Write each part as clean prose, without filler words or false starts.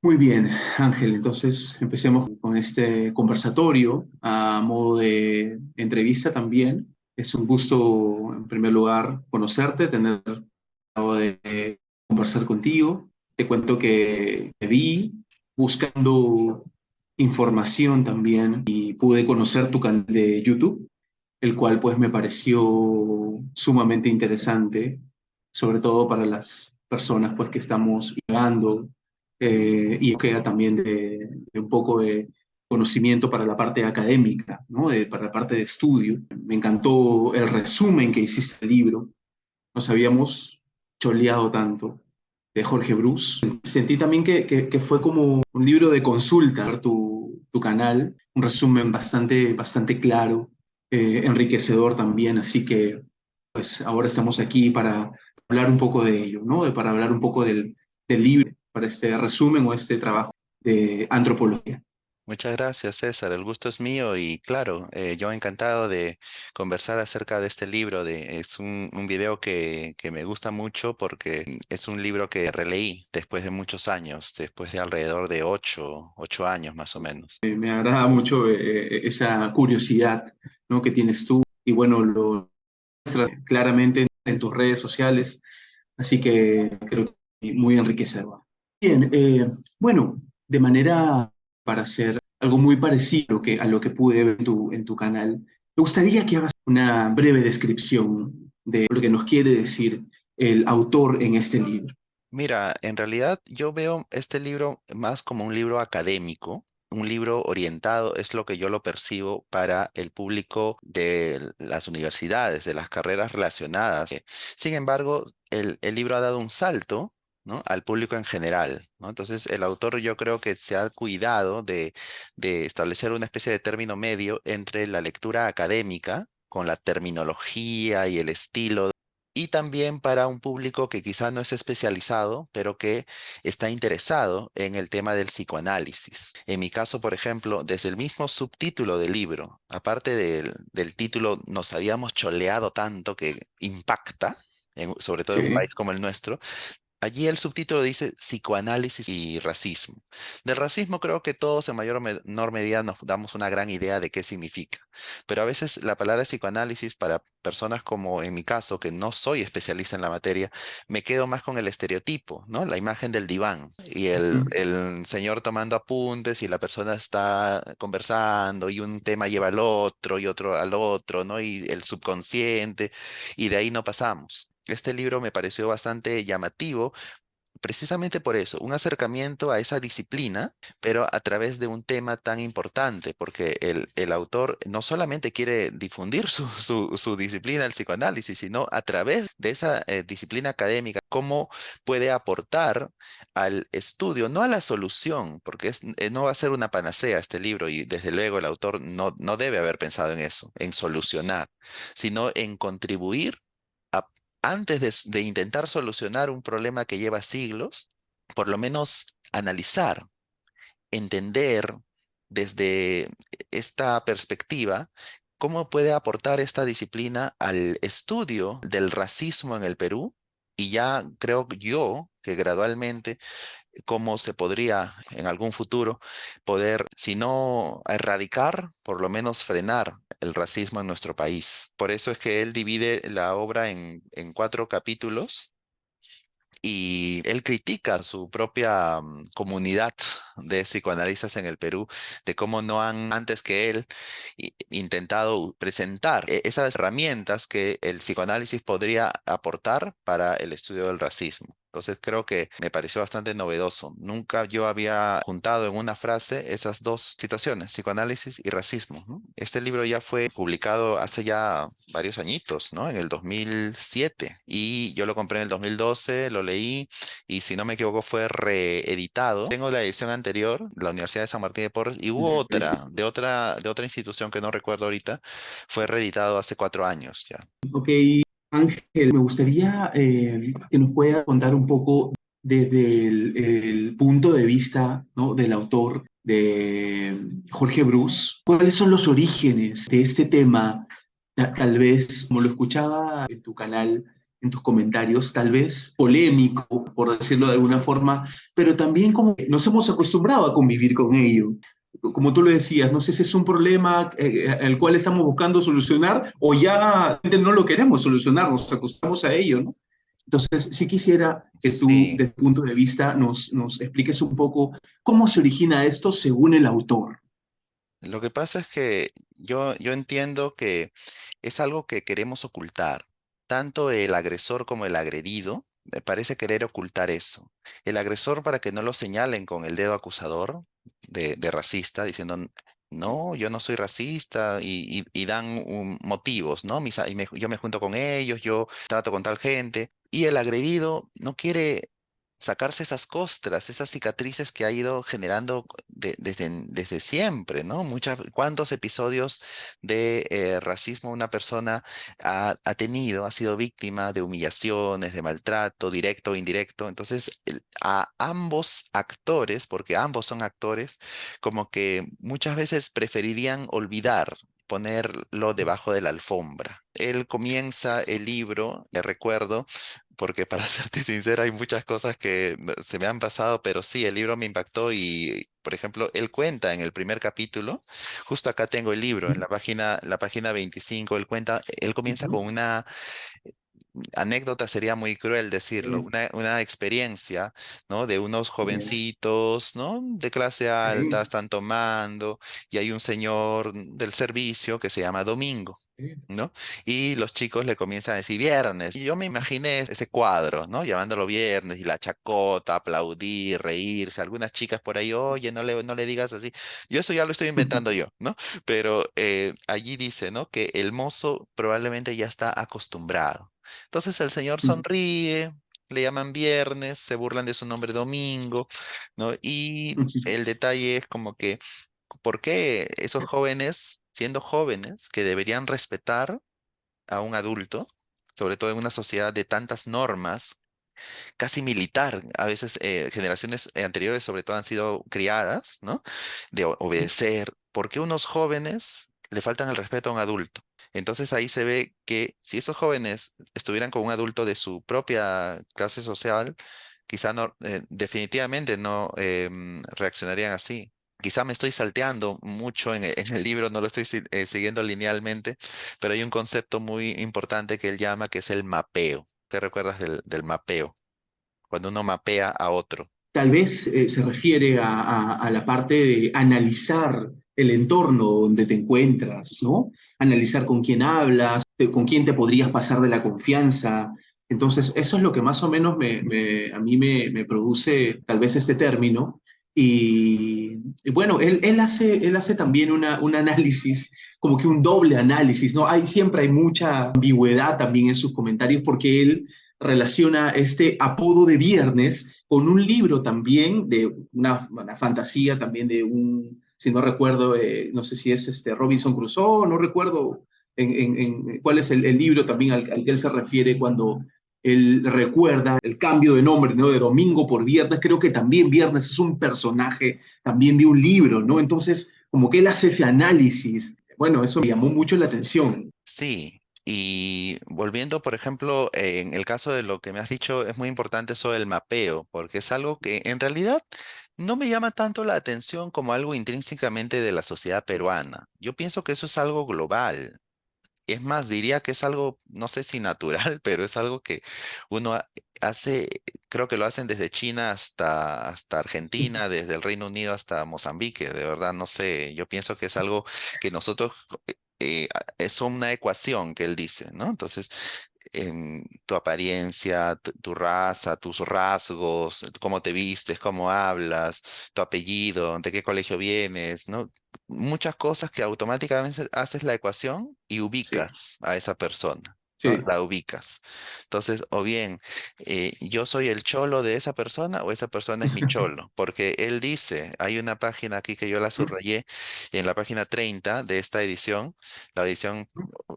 Muy bien, Ángel. Entonces empecemos con este conversatorio a modo de entrevista también. Es un gusto, en primer lugar, conocerte, tener de conversar contigo. Te cuento que te vi buscando información también y pude conocer tu canal de YouTube, el cual pues me pareció sumamente interesante, sobre todo para las personas pues que estamos llegando y queda también de un poco de conocimiento para la parte académica, ¿no? Para la parte de estudio. Me encantó el resumen que hiciste del libro. Nos habíamos choleado tanto de Jorge Bruce. Sentí también que fue como un libro de consulta, tu canal, un resumen bastante claro, enriquecedor también, así que pues ahora estamos aquí para hablar un poco de ello, ¿no? Para hablar un poco del libro, para este resumen o este trabajo de antropología. Muchas gracias, César. El gusto es mío y claro, yo encantado de conversar acerca de este libro. Es un video que me gusta mucho porque es un libro que releí después de muchos años, después de alrededor de ocho años más o menos. Me agrada mucho esa curiosidad, ¿no? Que tienes tú y bueno, lo claramente en tus redes sociales, así que creo que muy enriquecedor. Bien, bueno, de manera para hacer algo muy parecido a lo que pude ver en tu canal, me gustaría que hagas una breve descripción de lo que nos quiere decir el autor en este libro. Mira, en realidad yo veo este libro más como un libro académico. Un libro orientado, es lo que yo lo percibo para el público de las universidades, de las carreras relacionadas. Sin embargo, el libro ha dado un salto, ¿no? Al público en general, ¿no? Entonces, el autor yo creo que se ha cuidado de establecer una especie de término medio entre la lectura académica, con la terminología y el estilo y también para un público que quizá no es especializado, pero que está interesado en el tema del psicoanálisis. En mi caso, por ejemplo, desde el mismo subtítulo del libro, aparte del título, nos habíamos choleado tanto que impacta, sobre todo en un Sí. país como el nuestro. Allí el subtítulo dice psicoanálisis y racismo. Del racismo creo que todos en mayor o menor medida nos damos una gran idea de qué significa, pero a veces la palabra psicoanálisis para personas como en mi caso, que no soy especialista en la materia, me quedo más con el estereotipo, ¿no? La imagen del diván y Ujú. el señor tomando apuntes y la persona está conversando y un tema lleva al otro y otro al otro, ¿no? Y el subconsciente y de ahí no pasamos. Este libro me pareció bastante llamativo precisamente por eso, un acercamiento a esa disciplina, pero a través de un tema tan importante, porque el autor no solamente quiere difundir su disciplina, el psicoanálisis, sino a través de esa disciplina académica, cómo puede aportar al estudio, no a la solución, porque no va a ser una panacea este libro y desde luego el autor no debe haber pensado en eso, en solucionar, sino en contribuir a- antes de intentar solucionar un problema que lleva siglos, por lo menos analizar, entender desde esta perspectiva cómo puede aportar esta disciplina al estudio del racismo en el Perú. Y ya creo yo que gradualmente cómo se podría en algún futuro poder, si no erradicar, por lo menos frenar el racismo en nuestro país. Por eso es que él divide la obra en cuatro capítulos. Y él critica a su propia comunidad de psicoanalistas en el Perú, de cómo no han antes que él intentado presentar esas herramientas que el psicoanálisis podría aportar para el estudio del racismo. Entonces creo que me pareció bastante novedoso. Nunca yo había juntado en una frase esas dos situaciones, psicoanálisis y racismo, ¿no? Este libro ya fue publicado hace ya varios añitos, ¿no? En el 2007 y yo lo compré en el 2012, lo leí y si no me equivoco fue reeditado. Tengo la edición anterior, la Universidad de San Martín de Porres, y hubo otra, de otra institución que no recuerdo ahorita, fue reeditado hace 4 años ya. Ok, Ángel, me gustaría que nos pueda contar un poco desde el punto de vista, ¿no? Del autor, de Jorge Bruce, cuáles son los orígenes de este tema. Tal vez, como lo escuchaba en tu canal, en tus comentarios, tal vez polémico, por decirlo de alguna forma, pero también como que nos hemos acostumbrado a convivir con ello. Como tú lo decías, no sé si es un problema el cual estamos buscando solucionar o ya no lo queremos solucionar, nos acostumbramos a ello, ¿no? Entonces, sí quisiera que tú, Sí. desde tu punto de vista, nos expliques un poco cómo se origina esto según el autor. Lo que pasa es que yo entiendo que es algo que queremos ocultar. Tanto el agresor como el agredido me parece querer ocultar eso. El agresor para que no lo señalen con el dedo acusador de racista, diciendo, no, yo no soy racista, y dan motivos, ¿no? Yo me junto con ellos, yo trato con tal gente. Y el agredido no quiere sacarse esas costras, esas cicatrices que ha ido generando desde siempre, ¿no? ¿Cuántos episodios de racismo una persona ha tenido, ha sido víctima de humillaciones, de maltrato, directo o indirecto? Entonces, a ambos actores, porque ambos son actores, como que muchas veces preferirían olvidar, ponerlo debajo de la alfombra. Él comienza el libro, le recuerdo, porque para serte sincera hay muchas cosas que se me han pasado, pero sí, el libro me impactó y, por ejemplo, él cuenta en el primer capítulo, justo acá tengo el libro, en la página 25, él comienza con una anécdota, sería muy cruel decirlo, Sí, una experiencia, ¿no? De unos ya, jovencitos, ¿no? De clase alta, sí, están tomando y hay un señor del servicio que se llama Domingo. sí, ¿No? Y los chicos le comienzan a decir viernes. Y yo me imaginé ese cuadro, ¿no? Llamándolo viernes y la chacota, aplaudir, reírse. Algunas chicas por ahí, oye, no le digas así. Yo eso ya lo estoy inventando yo, ¿no? Pero allí dice, ¿no? Que el mozo probablemente ya está acostumbrado. Entonces el señor sonríe, le llaman viernes, se burlan de su nombre domingo, ¿no? Y el detalle es como que, ¿por qué esos jóvenes, siendo jóvenes, que deberían respetar a un adulto, sobre todo en una sociedad de tantas normas, casi militar, a veces generaciones anteriores sobre todo han sido criadas, ¿no? De obedecer, ¿por qué unos jóvenes le faltan el respeto a un adulto? Entonces ahí se ve que si esos jóvenes estuvieran con un adulto de su propia clase social, quizá no, definitivamente no reaccionarían así. Quizá me estoy salteando mucho en el libro, no lo estoy siguiendo linealmente, pero hay un concepto muy importante que él llama, que es el mapeo. ¿Te recuerdas del mapeo? Cuando uno mapea a otro. Tal vez se refiere a la parte de analizar el entorno donde te encuentras, ¿no? Analizar con quién hablas, con quién te podrías pasar de la confianza. Entonces, eso es lo que más o menos a mí me produce tal vez este término. Y bueno, él hace también un análisis, como que un doble análisis, ¿no? Siempre hay mucha ambigüedad también en sus comentarios porque él relaciona este apodo de Viernes con un libro también de una fantasía también de si no recuerdo, no sé si es Robinson Crusoe, no recuerdo cuál es el libro también al que él se refiere cuando él recuerda el cambio de nombre, ¿no? De Domingo por Viernes, creo que también Viernes es un personaje también de un libro, ¿no? Entonces, como que él hace ese análisis, bueno, eso me llamó mucho la atención. Sí, y volviendo, por ejemplo, en el caso de lo que me has dicho, es muy importante eso del mapeo, porque es algo que en realidad no me llama tanto la atención como algo intrínsecamente de la sociedad peruana. Yo pienso que eso es algo global. Es más, diría que es algo, no sé si natural, pero es algo que uno hace, creo que lo hacen desde China hasta Argentina, desde el Reino Unido hasta Mozambique, de verdad, no sé, yo pienso que es algo que nosotros, es una ecuación que él dice, ¿no? Entonces, en tu apariencia, tu raza, tus rasgos, cómo te vistes, cómo hablas, tu apellido, de qué colegio vienes, ¿no? Muchas cosas que automáticamente haces la ecuación y Sí, ubicas a esa persona, ¿no? sí. La ubicas. Entonces, o bien, yo soy el cholo de esa persona o esa persona es mi cholo, porque él dice, hay una página aquí que yo la subrayé, en la página 30 de esta edición, la edición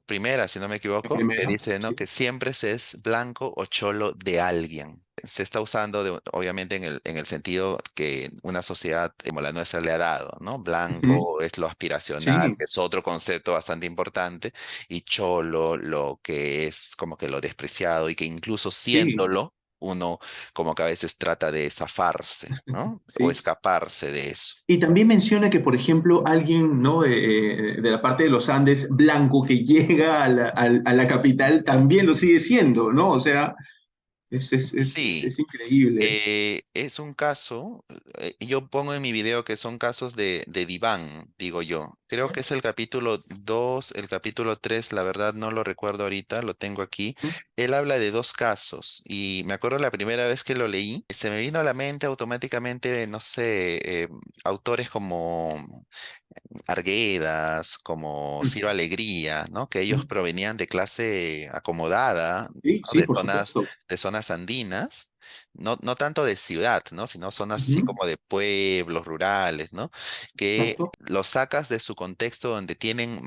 primera, si no me La equivoco, que primera, dice, ¿no? sí. Que siempre se es blanco o cholo de alguien. se está usando obviamente en el sentido que una sociedad como la nuestra le ha dado, ¿no? Ujú. Blanco es lo aspiracional, Sí, que es otro concepto bastante importante, y cholo lo que es como que lo despreciado y que incluso sí, siéndolo, uno como que a veces trata de zafarse, ¿no? O sí. escaparse de eso. Y también menciona que, por ejemplo, alguien, ¿no? De la parte de los Andes, blanco, que llega a la capital, también lo sigue siendo, ¿no? O sea, Sí, es increíble. es un caso, yo pongo en mi video que son casos de diván, digo yo. Creo que es el capítulo 2, el capítulo 3, la verdad no lo recuerdo ahorita, lo tengo aquí. Él habla de dos casos y me acuerdo la primera vez que lo leí, se me vino a la mente automáticamente, no sé, autores como Arguedas, como Ciro Alegría, ¿no? Que ellos provenían de clase acomodada, Sí, ¿no? sí, por supuesto. De zonas andinas, no tanto de ciudad, ¿no? Sino zonas así Ujú. como de pueblos rurales, ¿no? Que Exacto. los sacas de su contexto donde tienen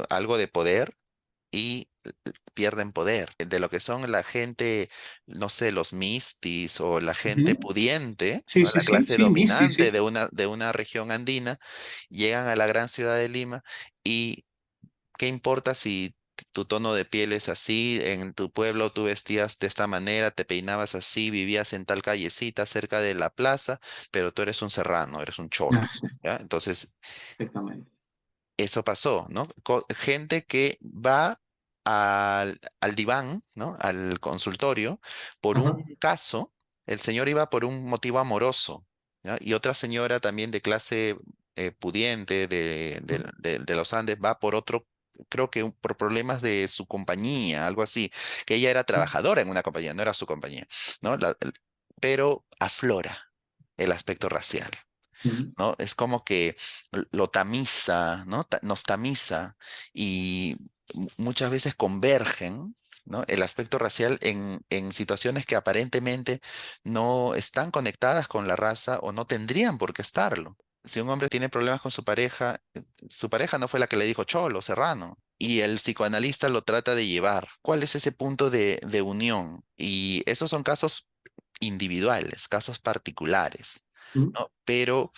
algo de poder y pierden poder. De lo que son la gente, no sé, los mistis o la gente Ujú. pudiente, Sí, ¿no? sí, La sí, clase sí, Misty, dominante sí. de una región andina, llegan a la gran ciudad de Lima y ¿qué importa si tu tono de piel es así? En tu pueblo tú vestías de esta manera, te peinabas así, vivías en tal callecita cerca de la plaza, pero tú eres un serrano, eres un cholo. Ah, sí, ¿Ya? Entonces, exactamente. eso pasó, ¿no? Gente que va al diván, ¿no? Al consultorio por un Ajá. caso, el señor iba por un motivo amoroso, ¿ya? Y otra señora también de clase pudiente de los Andes va por otro, creo que por problemas de su compañía, algo así, que ella era trabajadora en una compañía, no era su compañía, ¿no? Pero aflora el aspecto racial. Ujú. ¿No? Es como que lo tamiza, ¿no? Nos tamiza y muchas veces convergen, ¿no? El aspecto racial en situaciones que aparentemente no están conectadas con la raza o no tendrían por qué estarlo. Si un hombre tiene problemas con su pareja no fue la que le dijo cholo, serrano. Y el psicoanalista lo trata de llevar. ¿Cuál es ese punto de unión? Y esos son casos individuales, casos particulares, Ujú. ¿no? Pero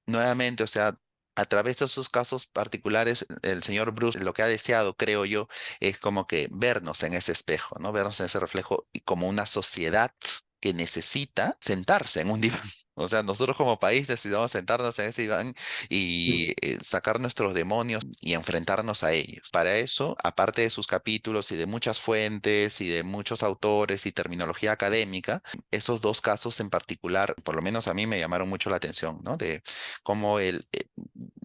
nuevamente, o sea, a través de esos casos particulares, el señor Bruce lo que ha deseado, creo yo, es como que vernos en ese espejo, ¿no? Vernos en ese reflejo y como una sociedad que necesita sentarse en un diván. O sea, nosotros como país necesitamos sentarnos en ese diván y sacar nuestros demonios y enfrentarnos a ellos. Para eso, aparte de sus capítulos y de muchas fuentes y de muchos autores y terminología académica, esos dos casos en particular, por lo menos a mí me llamaron mucho la atención, ¿no? De cómo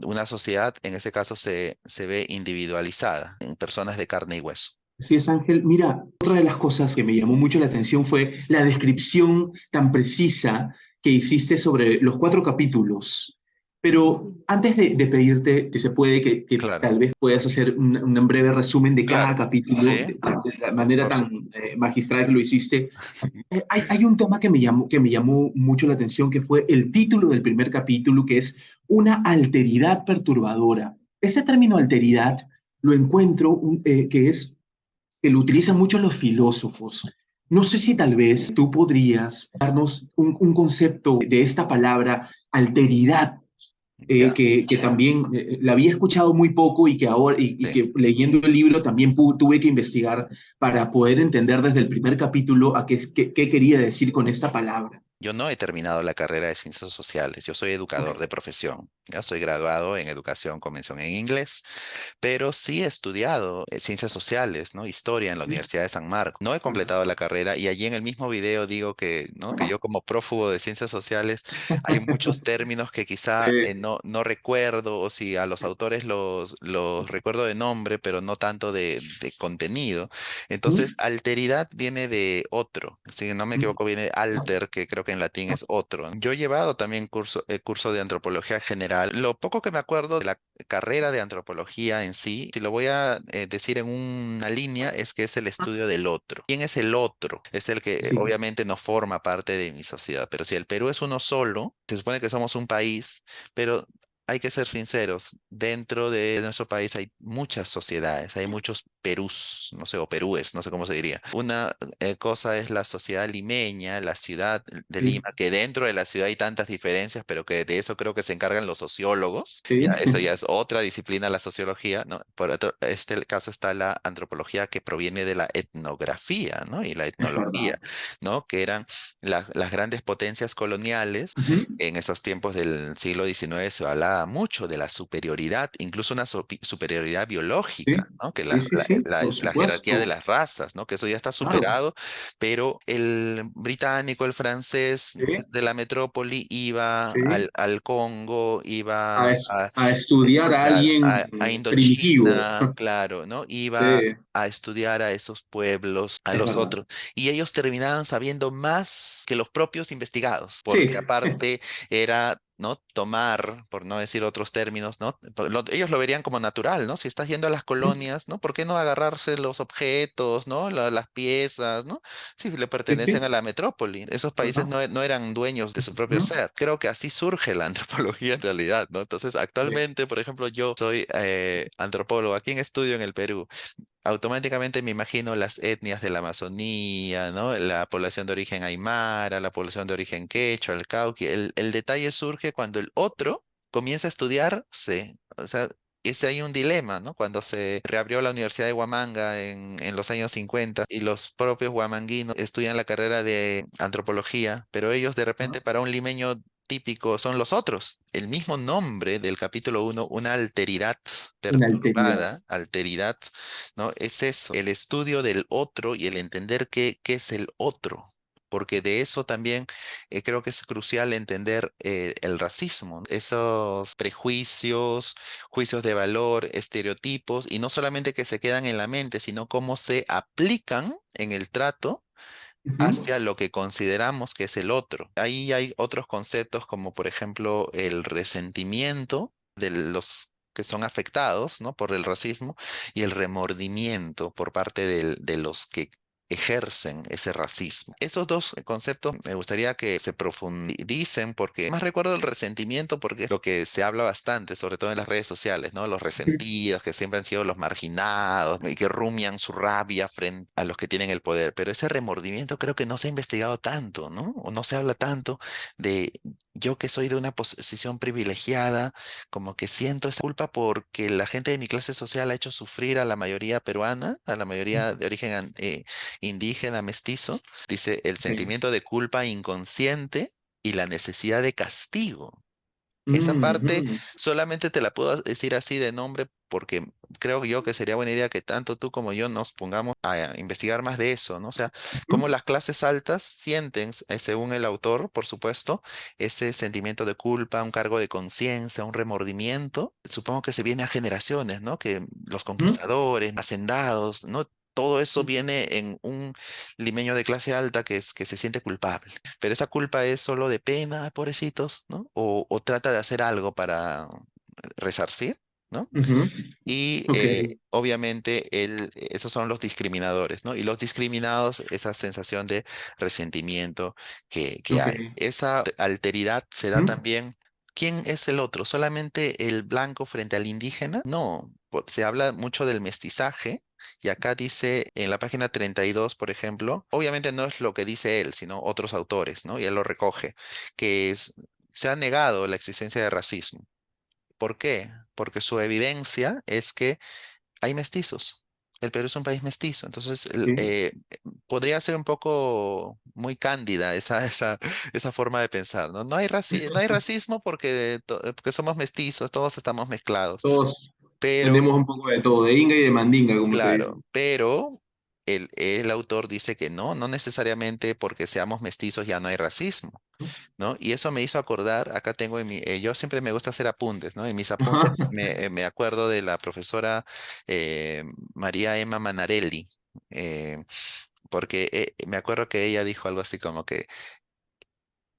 una sociedad en ese caso se ve individualizada en personas de carne y hueso. Así es, Ángel. Mira, otra de las cosas que me llamó mucho la atención fue la descripción tan precisa que hiciste sobre los cuatro capítulos. Pero antes de pedirte, si se puede, que Claro, tal vez puedas hacer un breve resumen de cada claro, capítulo, sí, de la manera por tan supuesto. magistral que lo hiciste. Hay un tema que me llamó mucho la atención, que fue el título del primer capítulo, que es una alteridad perturbadora. Ese término alteridad lo encuentro que es que lo utilizan mucho los filósofos. No sé si tal vez tú podrías darnos un concepto de esta palabra alteridad, Ya, que también la había escuchado muy poco y que ahora, y sí. que leyendo el libro también tuve que investigar para poder entender desde el primer capítulo a qué quería decir con esta palabra. Yo no he terminado la carrera de ciencias sociales, yo soy Ok. educador de profesión, ya soy graduado en educación con mención en inglés, pero sí he estudiado ciencias sociales, ¿no? Historia en la Universidad de San Marcos. No he completado la carrera y allí en el mismo video digo que, ¿no? Que yo como prófugo de ciencias sociales hay muchos términos que quizá no recuerdo o si a los autores los recuerdo de nombre, pero no tanto de contenido. Entonces, alteridad viene de otro, si no me equivoco, viene de alter, que creo que en latín es otro. Yo he llevado también curso de antropología general. Lo poco que me acuerdo de la carrera de antropología en sí, si lo voy a decir en una línea, es que es el estudio del otro. ¿Quién es el otro? Es el que Sí. obviamente no forma parte de mi sociedad, pero si el Perú es uno solo, se supone que somos un país, pero hay que ser sinceros, dentro de nuestro país hay muchas sociedades, hay muchos Perús, no sé, o Perúes, no sé cómo se diría. Una cosa es la sociedad limeña, la ciudad de Lima, Sí, que dentro de la ciudad hay tantas diferencias, pero que de eso creo que se encargan los sociólogos. Ya, sí, eso ya es otra disciplina, la sociología, ¿no? Por este caso está la antropología que proviene de la etnografía, ¿no? Y la es etnología, verdad. ¿no? Que eran las grandes potencias coloniales Ujú. en esos tiempos del siglo XIX se hablaba mucho de la superioridad, incluso una superioridad Sí, biológica, ¿no? Que sí, sí, sí, por la jerarquía de supuesto. las razas, ¿no? Que eso ya está Claro. superado, pero el británico, el francés Sí, de la metrópoli iba sí. al Congo, iba A estudiar a alguien a primitivo. Indochina, claro, ¿no? Sí, Iba a estudiar a esos pueblos, a es los verdad. otros, y ellos terminaban sabiendo más que los propios investigados, Sí. porque aparte era, ¿no? Tomar, por no decir otros términos, ¿no? Ellos lo verían como natural, ¿no? Si estás yendo a las colonias, ¿no? ¿Por qué no agarrarse los objetos, ¿no? Las piezas, ¿no? Si le Sí, pertenecen a sí, la metrópoli. Esos países ¿verdad? no eran dueños de su propio Ujú. ser. Creo que así surge la antropología en realidad, ¿no? Entonces, Sí. actualmente, por ejemplo, yo soy antropólogo aquí en estudio en el Perú. Automáticamente me imagino las etnias de la Amazonía, ¿no? La población de origen aymara, la población de origen quechua, el cauqui. El detalle surge cuando el otro comienza a estudiarse. O sea, ese hay un dilema, ¿no? Cuando se reabrió la Universidad de Huamanga en los años 50 y los propios huamanguinos estudian la carrera de antropología, pero ellos de repente Ah, para un limeño típico son los otros. El mismo nombre del capítulo uno, una alteridad una alteridad. perturbada, alteridad, ¿no? Es eso, el estudio del otro y el entender qué es el otro. Porque de eso también creo que es crucial entender el racismo, esos prejuicios, juicios de valor, estereotipos, y no solamente que se quedan en la mente, sino cómo se aplican en el trato Ujú. hacia lo que consideramos que es el otro. Ahí hay otros conceptos como por ejemplo el resentimiento de los que son afectados, ¿no? por el racismo y el remordimiento por parte de los que ejercen ese racismo. Esos dos conceptos me gustaría que se profundicen porque más recuerdo el resentimiento porque es lo que se habla bastante, sobre todo en las redes sociales, ¿no? Los resentidos que siempre han sido los marginados, ¿no? Y que rumian su rabia frente a los que tienen el poder. Pero ese remordimiento creo que no se ha investigado tanto, ¿no? O no se habla tanto de yo que soy de una posición privilegiada, como que siento esa culpa porque la gente de mi clase social ha hecho sufrir a la mayoría peruana, a la mayoría de origen indígena, mestizo. Dice el Sí. sentimiento de culpa inconsciente y la necesidad de castigo. Esa parte Ujú. solamente te la puedo decir así de nombre porque creo yo que sería buena idea que tanto tú como yo nos pongamos a investigar más de eso, ¿no? O sea, cómo Ujú. las clases altas sienten, según el autor, por supuesto, ese sentimiento de culpa, un cargo de conciencia, un remordimiento. Supongo que se viene a generaciones, ¿no? Que los Ujú. conquistadores, hacendados, ¿no? Todo eso viene en un limeño de clase alta que se siente culpable. Pero esa culpa es solo de pena, "Ay, pobrecitos, ¿no? O trata de hacer algo para resarcir, ¿no? Ujú. Y Ok. obviamente esos son los discriminadores, ¿no? Y los discriminados, esa sensación de resentimiento que Ok. hay. Esa alteridad se da Ujú. también. ¿Quién es el otro? ¿Solamente el blanco frente al indígena? No, se habla mucho del mestizaje. Y acá dice en la página 32, por ejemplo, obviamente no es lo que dice él, sino otros autores, ¿no? Y él lo recoge, que se ha negado la existencia de racismo. ¿Por qué? Porque su evidencia es que hay mestizos. El Perú es un país mestizo, entonces Sí. podría ser un poco muy cándida esa forma de pensar, ¿no? No hay racismo porque somos mestizos, todos estamos mezclados, Todos pero tenemos un poco de todo, de Inga y de Mandinga, como se dice. claro, pero el autor dice que no necesariamente porque seamos mestizos ya no hay racismo. ¿No? Y eso me hizo acordar, acá tengo yo siempre me gusta hacer apuntes, ¿no? En mis apuntes Ajá. me acuerdo de la profesora eh, María Emma Manarelli, eh, porque me acuerdo que ella dijo algo así como que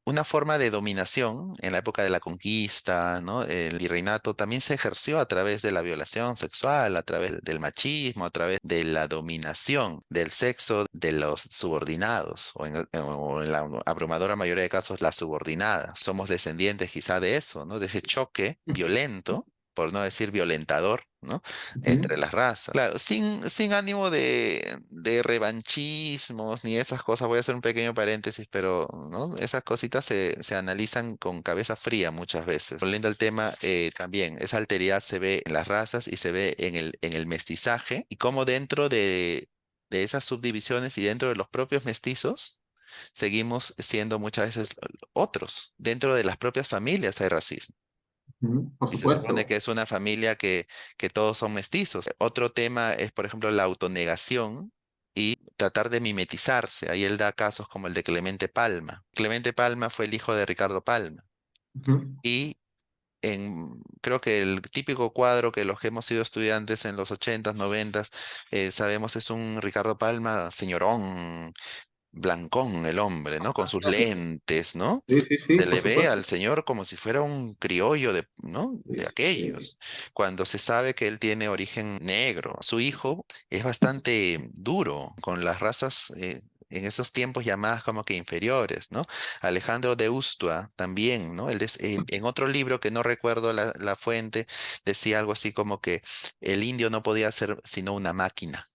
una forma de dominación en la época de la conquista, ¿no? El virreinato también se ejerció a través de la violación sexual, a través del machismo, a través de la dominación del sexo de los subordinados, o en la abrumadora mayoría de casos, las subordinadas. Somos descendientes quizá de eso, ¿no? De ese choque violento, por no decir violentador, ¿no? Ujú, Entre las razas. Claro, sin ánimo de revanchismos ni esas cosas, voy a hacer un pequeño paréntesis, pero ¿no? Esas cositas se analizan con cabeza fría muchas veces. Volviendo al tema, también esa alteridad se ve en las razas y se ve en el mestizaje y cómo dentro de esas subdivisiones y dentro de los propios mestizos, seguimos siendo muchas veces otros. Dentro de las propias familias hay racismo. ujú, por Y se supone supuesto. que es una familia que todos son mestizos. Otro tema es, por ejemplo, la autonegación y tratar de mimetizarse. Ahí él da casos como el de Clemente Palma. Clemente Palma fue el hijo de Ricardo Palma. Ujú. Y creo que el típico cuadro que los que hemos sido estudiantes en los 80s, 90s, sabemos es un Ricardo Palma señorón, blancón el hombre, ¿no? Con sus lentes, ¿no? Sí, sí, sí, Se por le ve supuesto. al señor como si fuera un criollo de, ¿no? Sí, De sí, sí. aquellos, cuando se sabe que él tiene origen negro. Su hijo es bastante duro con las razas. En esos tiempos llamadas como que inferiores, ¿no? Alejandro de Ustua también, ¿no? En otro libro que no recuerdo la fuente, decía algo así como que el indio no podía ser sino una máquina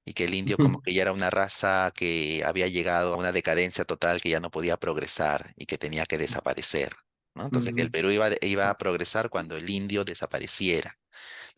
y que el indio como Ujú, que ya era una raza que había llegado a una decadencia total que ya no podía progresar y que tenía que desaparecer, ¿no? Entonces que el ujú, Perú iba a progresar cuando el indio desapareciera.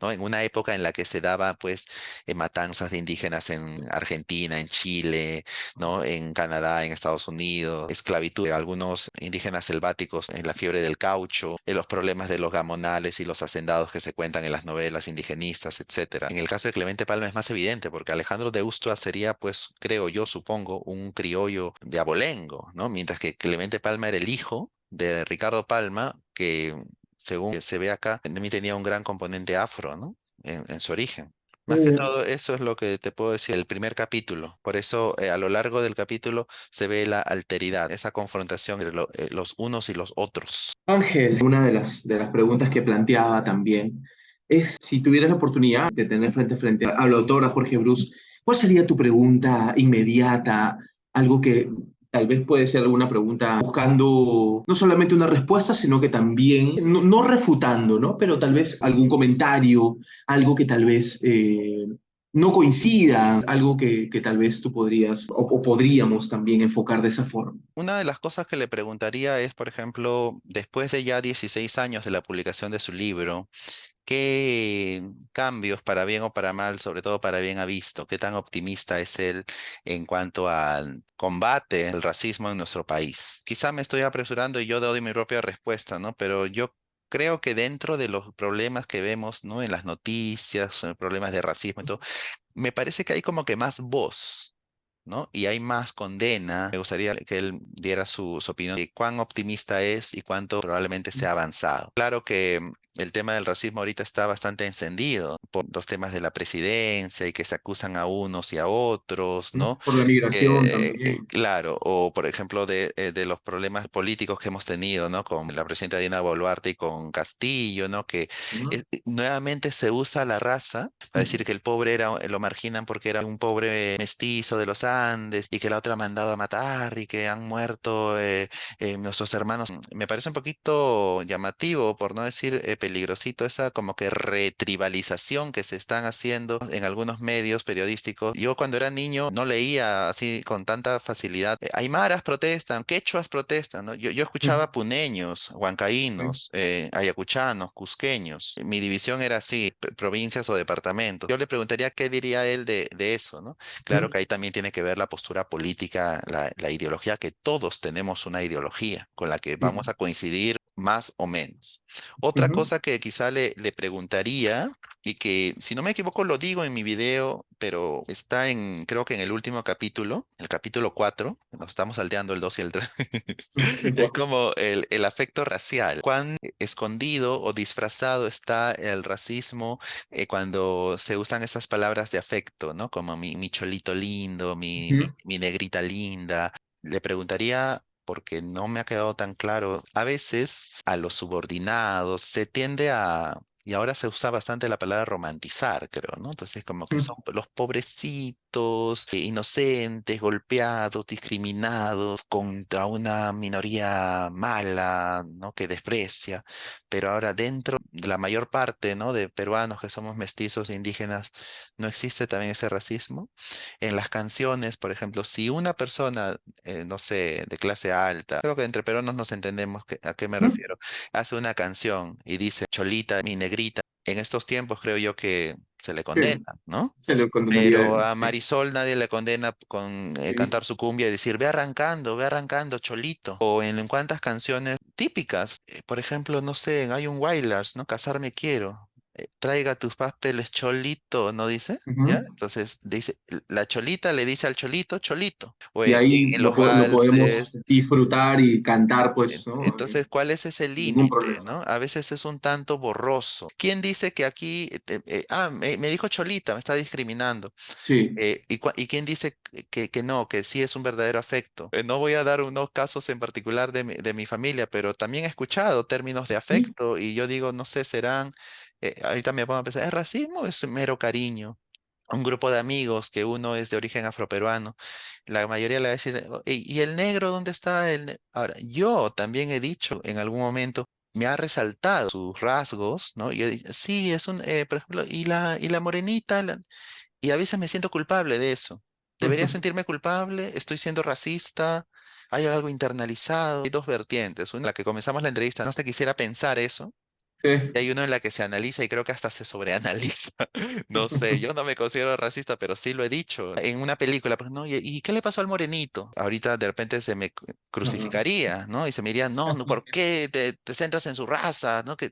¿No? En una época en la que se daba pues matanzas de indígenas en Argentina, en Chile, ¿no? En Canadá, en Estados Unidos, esclavitud de algunos indígenas selváticos en la fiebre del caucho, en los problemas de los gamonales y los hacendados que se cuentan en las novelas indigenistas, etcétera. En el caso de Clemente Palma es más evidente porque Alejandro de Ustua sería pues, creo yo, supongo, un criollo de abolengo, ¿no? Mientras que Clemente Palma era el hijo de Ricardo Palma, que según se ve acá, también tenía un gran componente afro, ¿no? En su origen. Más muy que bien. todo, eso es lo que te puedo decir, el primer capítulo. Por eso, a lo largo del capítulo se ve la alteridad, esa confrontación entre los unos y los otros. Ángel, una de las preguntas que planteaba también es si tuvieras la oportunidad de tener frente a frente al autor, a Jorge Bruce, ¿cuál sería tu pregunta inmediata? Algo que tal vez puede ser alguna pregunta buscando no solamente una respuesta, sino que también, no refutando, ¿no? Pero tal vez algún comentario, algo que tal vez no coincida, algo que tal vez tú podrías o podríamos también enfocar de esa forma. Una de las cosas que le preguntaría es, por ejemplo, después de ya 16 años de la publicación de su libro, ¿qué cambios para bien o para mal, sobre todo para bien ha visto? ¿Qué tan optimista es él en cuanto al combate al racismo en nuestro país? Quizá me estoy apresurando y yo doy mi propia respuesta, ¿no? Pero yo creo que dentro de los problemas que vemos, ¿no? En las noticias, problemas de racismo y todo, me parece que hay como que más voz, ¿no? Y hay más condena. Me gustaría que él diera su opinión de cuán optimista es y cuánto probablemente se ha avanzado. Claro que el tema del racismo ahorita está bastante encendido por los temas de la presidencia y que se acusan a unos y a otros, ¿no? Por la migración también. Claro, o por ejemplo de los problemas políticos que hemos tenido, ¿no? Con la presidenta Dina Boluarte y con Castillo, ¿no? Que ¿No? nuevamente se usa la raza para decir que el pobre lo marginan porque era un pobre mestizo de los Andes y que la otra ha mandado a matar y que han muerto nuestros hermanos. Me parece un poquito llamativo, por no decir peligrosito, esa como que retribalización que se están haciendo en algunos medios periodísticos. Yo cuando era niño no leía así con tanta facilidad. Aymaras protestan, quechuas protestan, ¿no? Yo Mm, escuchaba puneños, sí, huancaínos, ayacuchanos, cusqueños. Mi división era así, provincias o departamentos. Yo le preguntaría qué diría él de eso, ¿no? Claro mm, que ahí también tiene que ver la postura política, la ideología, que todos tenemos una ideología con la que vamos mm, a coincidir más o menos. Otra ujú, cosa que quizá le preguntaría, y que si no me equivoco lo digo en mi video, pero está creo que en el último capítulo, el capítulo 4, nos estamos salteando el 2 y el 3. el Es cuatro. como el afecto racial. Cuán escondido o disfrazado está el racismo cuando se usan esas palabras de afecto, ¿no? Como mi cholito lindo, Ujú, mi negrita linda. Le preguntaría porque no me ha quedado tan claro. A veces a los subordinados se tiende a, y ahora se usa bastante la palabra romantizar, creo, ¿no? Entonces como que son Mm, los pobrecitos, inocentes, golpeados, discriminados contra una minoría mala, ¿no? Que desprecia. Pero ahora dentro de la mayor parte, ¿no? De peruanos que somos mestizos e indígenas, ¿no existe también ese racismo? En las canciones, por ejemplo, si una persona, no sé, de clase alta, creo que entre peruanos nos entendemos a qué me mm. refiero, hace una canción y dice, Cholita, mi negrita, en estos tiempos creo yo que se le condena, Sí, ¿no? se lo condenaría. Pero a Sí, Marisol nadie le condena con sí. cantar su cumbia y decir, ve arrancando, cholito. O en cuantas canciones típicas, por ejemplo, no sé, hay un Wailers, ¿no? Casarme quiero. Traiga tus papeles, cholito, ¿no dice? ¿Ya? Ujú. Entonces dice, la cholita le dice al cholito, cholito. O Y ahí en los lo podemos valses. disfrutar y cantar, pues, ¿no? Entonces, ¿cuál es ese Sin ningún límite, problema. no? A veces es un tanto borroso. ¿Quién dice que aquí, me dijo Cholita, me está discriminando? Sí. ¿Y quién dice que no, que sí es un verdadero afecto? No voy a dar unos casos en particular de mi familia, pero también he escuchado términos de Sí. afecto y yo digo, no sé, serán, ahorita me pongo a pensar, ¿es racismo o es mero cariño? Un grupo de amigos que uno es de origen afroperuano, la mayoría le va a decir, "Oh, ¿y el negro dónde está? Ahora, yo también he dicho en algún momento, me ha resaltado sus rasgos, ¿no? Y yo dije, sí, es un, por ejemplo, y la morenita, y a veces me siento culpable de eso. ¿Debería sentirme culpable? ¿Estoy siendo racista? ¿Hay algo internalizado? Hay dos vertientes. Una en la que comenzamos la entrevista, no se quisiera pensar eso. Y Sí. hay uno en la que se analiza y creo que hasta se sobreanaliza. No sé, yo no me considero racista, pero sí lo he dicho. En una película, pues, ¿no? ¿Y qué le pasó al morenito? Ahorita de repente se me No, crucificaría, ¿no? Y se me diría, no, no, ¿por qué te centras en su raza? ¿No? sí,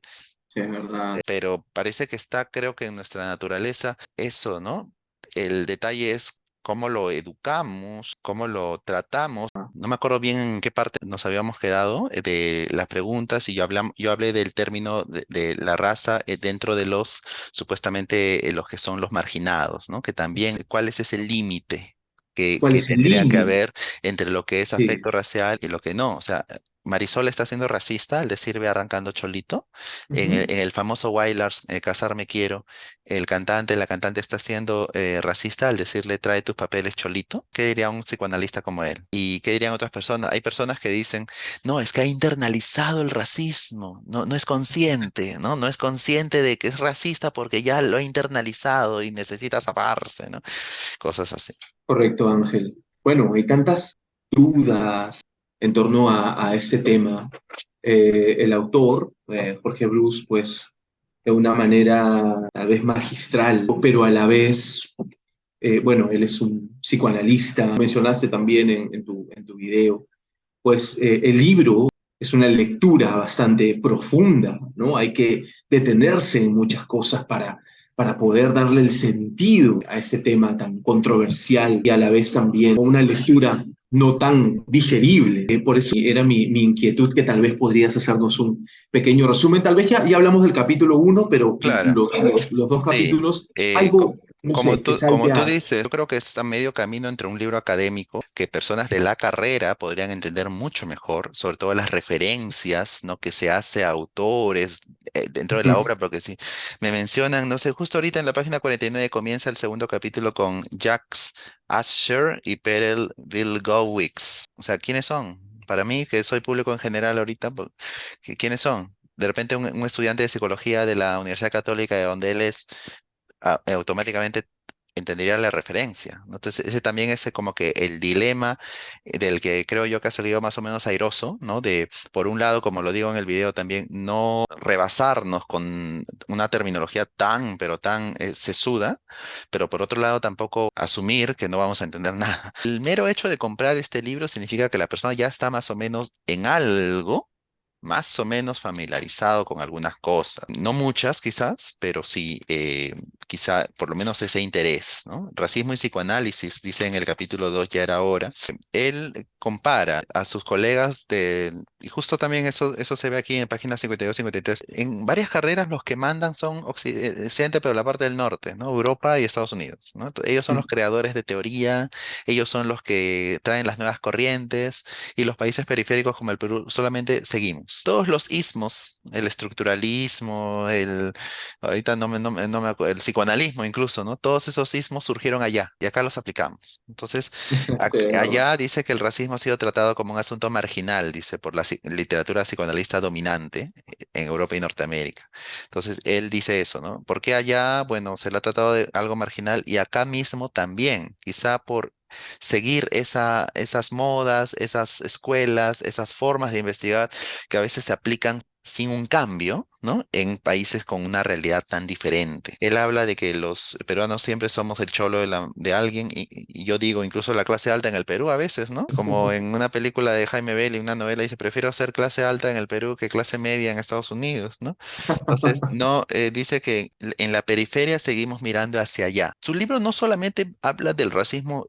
es verdad. Pero parece que está, creo que en nuestra naturaleza, eso, ¿no? El detalle es cómo lo educamos, cómo lo tratamos. No me acuerdo bien en qué parte nos habíamos quedado de las preguntas y yo hablé del término de la raza dentro de los, supuestamente, los que son los marginados, ¿no? Que también, ¿cuál es ese límite ¿Cuál que es el tendría que límite? haber entre lo que es Sí. afecto racial y lo que no? O sea, Marisol está siendo racista al decir ve arrancando cholito. Ujú. En el famoso Wailers, Casarme Quiero, la cantante está siendo racista al decirle trae tus papeles cholito. ¿Qué diría un psicoanalista como él? ¿Y qué dirían otras personas? Hay personas que dicen, no, es que ha internalizado el racismo, no, no es consciente, ¿no? No es consciente de que es racista porque ya lo ha internalizado y necesita zafarse, ¿no? Cosas así. Correcto, Ángel. Bueno, hay tantas dudas en torno a este tema. El autor, Jorge Bruce, pues de una manera tal vez magistral, pero a la vez, bueno, él es un psicoanalista, mencionaste también en tu video, pues el libro es una lectura bastante profunda, ¿no? Hay que detenerse en muchas cosas para poder darle el sentido a este tema tan controversial y a la vez también una lectura no tan digerible. Por eso era mi inquietud que tal vez podrías hacernos un pequeño resumen. Tal vez ya hablamos del capítulo uno, pero Claro. los dos Sí, capítulos, algo, no sé, que como salte tú a... dices, yo creo que está medio camino entre un libro académico que personas de la carrera podrían entender mucho mejor, sobre todo las referencias, ¿no? Que se hace a autores dentro de la obra, porque si me mencionan, no sé, justo ahorita en la página 49 comienza el segundo capítulo con Jacques Asher y Perel Wilgowicz. O sea, ¿quiénes son? Para mí, que soy público en general ahorita, pues, ¿quiénes son? De repente un estudiante de psicología de la Universidad Católica, de donde él es, automáticamente entendería la referencia, ¿no? Entonces, ese también es como que el dilema del que creo yo que ha salido más o menos airoso, ¿no? De, por un lado, como lo digo en el video también, no rebasarnos con una terminología tan, pero tan sesuda, pero por otro lado tampoco asumir que no vamos a entender nada. El mero hecho de comprar este libro significa que la persona ya está más o menos en algo más o menos familiarizado con algunas cosas. No muchas quizás, pero sí quizá por lo menos ese interés, ¿no? Racismo y psicoanálisis, dice en el capítulo 2, ya era hora. Él compara a sus colegas y justo también eso se ve aquí en páginas 52, 53. En varias carreras los que mandan son occidente, pero la parte del norte, ¿no? Europa y Estados Unidos, ¿no? Ellos son los creadores de teoría, ellos son los que traen las nuevas corrientes y los países periféricos como el Perú solamente seguimos. Todos los ismos, el estructuralismo, ahorita no me acuerdo, el psicoanalismo incluso, ¿no? Todos esos ismos surgieron allá y acá los aplicamos. Entonces, Sí, de verdad. allá dice que el racismo ha sido tratado como un asunto marginal, dice, por la literatura psicoanalista dominante en Europa y Norteamérica. Entonces, él dice eso, ¿no? ¿Por qué allá? Bueno, se le ha tratado de algo marginal y acá mismo también, quizá por seguir esas modas, esas escuelas, esas formas de investigar que a veces se aplican sin un cambio, ¿no? En países con una realidad tan diferente. Él habla de que los peruanos siempre somos el cholo de alguien y yo digo, incluso la clase alta en el Perú a veces, ¿no? Como en una película de Jaime Bailey, una novela, dice, prefiero ser clase alta en el Perú que clase media en Estados Unidos, ¿no? Entonces, no, dice que en la periferia seguimos mirando hacia allá. Su libro no solamente habla del racismo